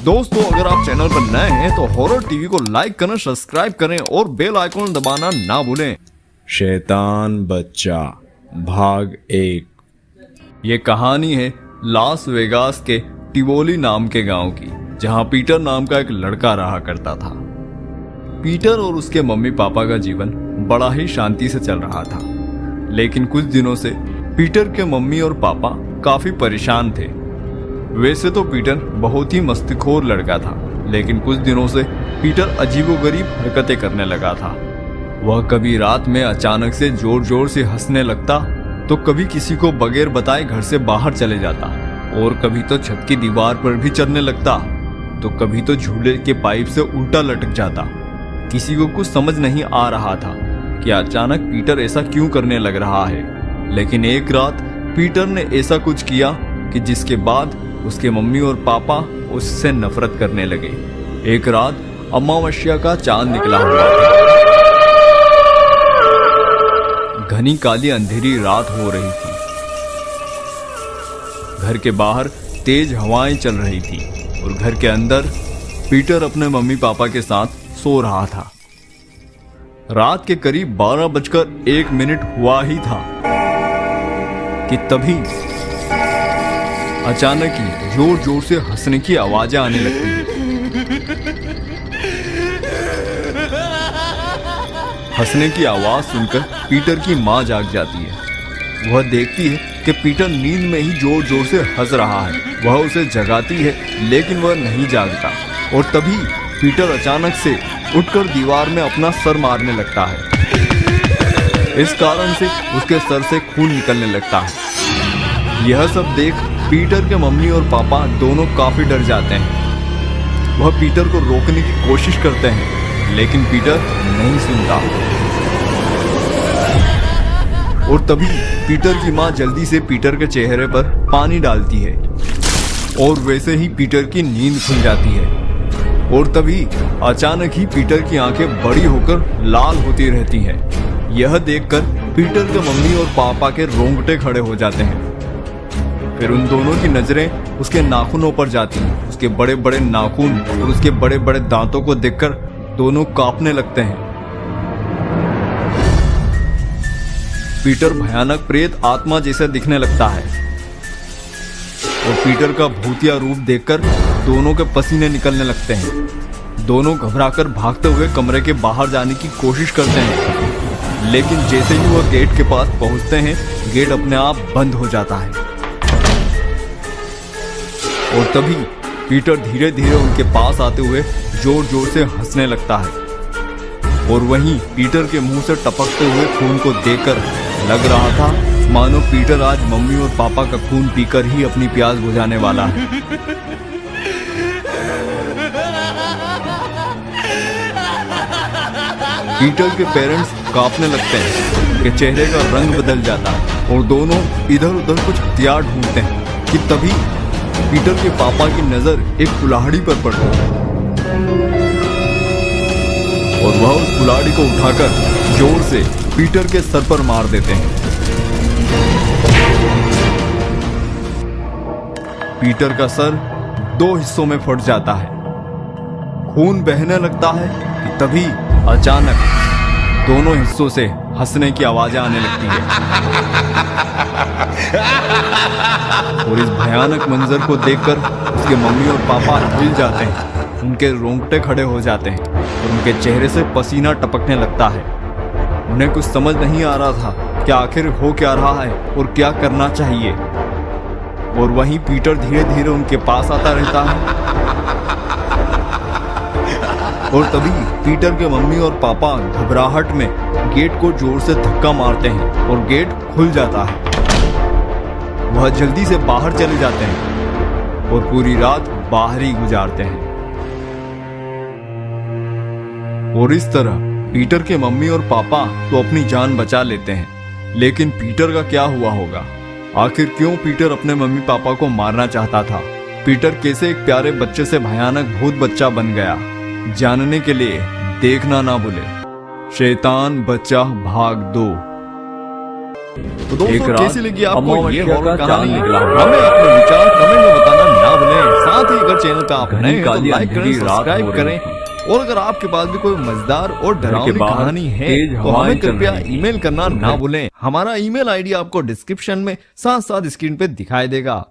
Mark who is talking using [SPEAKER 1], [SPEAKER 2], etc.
[SPEAKER 1] दोस्तों अगर आप चैनल पर नए हैं तो हॉरर टीवी को लाइक करना, सब्सक्राइब करें और बेल आइकॉन दबाना ना भूलें। शैतान बच्चा भाग 1। ये कहानी है लास वेगास के टिवोली नाम के गांव की, जहां पीटर नाम का एक लड़का रहा करता था। पीटर और उसके मम्मी पापा का जीवन बड़ा ही शांति से चल रहा था, लेकिन कुछ दिनों से पीटर के मम्मी और पापा काफी परेशान थे। वैसे तो पीटर बहुत ही मस्तीखोर लड़का था, लेकिन कुछ दिनों से पीटर अजीबोगरीब हरकतें करने लगा था। वह कभी रात में अचानक से जोर जोर से हंसने लगता, तो कभी किसी को बगैर बताए घर से बाहर चले जाता, और कभी तो छत की दीवार पर भी चढ़ने लगता, तो कभी तो झूले के पाइप से उल्टा लटक जाता। किसी को कुछ समझ नहीं आ रहा था कि अचानक पीटर ऐसा क्यों करने लग रहा है। लेकिन एक रात पीटर ने ऐसा कुछ किया कि जिसके बाद उसके मम्मी और पापा उससे नफरत करने लगे। एक रात अमावस्या का चांद निकला हुआ था। घनी काली अंधेरी रात हो रही थी। घर के बाहर तेज हवाएं चल रही थी और घर के अंदर पीटर अपने मम्मी पापा के साथ सो रहा था। रात के करीब 12:01 हुआ ही था कि तभी अचानक ही जोर जोर से हंसने की आवाजें आने लगती हैं। हंसने की आवाज सुनकर पीटर की मां जाग जाती है। वह देखती है कि पीटर नींद में ही जोर जोर से हंस रहा है। वह उसे जगाती है, लेकिन वह नहीं जागता, और तभी पीटर अचानक से उठकर दीवार में अपना सर मारने लगता है। इस कारण से उसके सर से खून निकलने लगता है। यह सब देख पीटर के मम्मी और पापा दोनों काफी डर जाते हैं। वह पीटर को रोकने की कोशिश करते हैं, लेकिन पीटर नहीं सुनता। और तभी पीटर की मां जल्दी से पीटर के चेहरे पर पानी डालती है, और वैसे ही पीटर की नींद खुल जाती है। और तभी अचानक ही पीटर की आंखें बड़ी होकर लाल होती रहती हैं। यह देखकर पीटर के मम्मी और पापा के रोंगटे खड़े हो जाते हैं। फिर उन दोनों की नजरें उसके नाखूनों पर जाती हैं। उसके बड़े बड़े नाखून और उसके बड़े बड़े दांतों को देखकर दोनों कांपने लगते हैं। पीटर भयानक प्रेत आत्मा जैसा दिखने लगता है, और पीटर का भूतिया रूप देखकर दोनों के पसीने निकलने लगते हैं। दोनों घबराकर भागते हुए कमरे के बाहर जाने की कोशिश करते हैं, लेकिन जैसे ही वह गेट के पास पहुंचते हैं, गेट अपने आप बंद हो जाता है। और तभी पीटर धीरे धीरे उनके पास आते हुए जोर जोर से हंसने लगता है, और वहीं पीटर के मुंह से टपकते हुए खून को देखकर लग रहा था मानो पीटर आज मम्मी और पापा का खून पीकर ही अपनी प्यास बुझाने वाला है। पीटर के पेरेंट्स कांपने लगते हैं कि चेहरे का रंग बदल जाता है, और दोनों इधर उधर कुछ हथियार ढूंढते हैं कि तभी पीटर के पापा की नजर एक कुल्हाड़ी पर पड़ती है, और वह उस कुल्हाड़ी को उठाकर जोर से पीटर के सर पर मार देते हैं। पीटर का सर 2 हिस्सों में फट जाता है। खून बहने लगता है कि तभी अचानक दोनों हिस्सों से हंसने की आवाजें आने लगती है, और इस भयानक मंजर को देखकर उसके मम्मी और पापा हिल जाते हैं। उनके रोंगटे खड़े हो जाते हैं और उनके चेहरे से पसीना टपकने लगता है। उन्हें कुछ समझ नहीं आ रहा था कि आखिर हो क्या रहा है और क्या करना चाहिए। और वहीं पीटर धीरे धीरे उनके पास आता रहता है, और तभी पीटर के मम्मी और पापा घबराहट में गेट को जोर से धक्का मारते हैं, और गेट खुल जाता है। वह जल्दी से बाहर चले जाते हैं और पूरी रात बाहर ही गुजारते हैं। और इस तरह पीटर के मम्मी और पापा तो अपनी जान बचा लेते हैं, लेकिन पीटर का क्या हुआ होगा? आखिर क्यों पीटर अपने मम्मी पापा को मारना चाहता था? पीटर कैसे एक प्यारे बच्चे से भयानक भूत बच्चा बन गया? जानने के लिए देखना ना भूले शैतान बच्चा भाग 2। तो दोस्तों कैसी लगी आपको ये हॉरर कहानी? हमें अपने विचार कमेंट में बताना ना भूलें। साथ ही अगर चैनल पे आप नए हैं तो
[SPEAKER 2] काली
[SPEAKER 1] लाइक करें,
[SPEAKER 2] अंधेरी रात
[SPEAKER 1] सब्सक्राइब
[SPEAKER 2] हो रही
[SPEAKER 1] करें।
[SPEAKER 2] थी।
[SPEAKER 1] और अगर आपके पास भी कोई मजेदार और डरावनी
[SPEAKER 2] बाहर
[SPEAKER 1] कहानी है
[SPEAKER 2] तेज
[SPEAKER 1] तो
[SPEAKER 2] हवाएं
[SPEAKER 1] हमें
[SPEAKER 2] चल
[SPEAKER 1] कृपया
[SPEAKER 2] रही थी।
[SPEAKER 1] ईमेल करना ना भूलें। हमारा ईमेल आईडी आपको डिस्क्रिप्शन में साथ साथ स्क्रीन पे दिखाई देगा।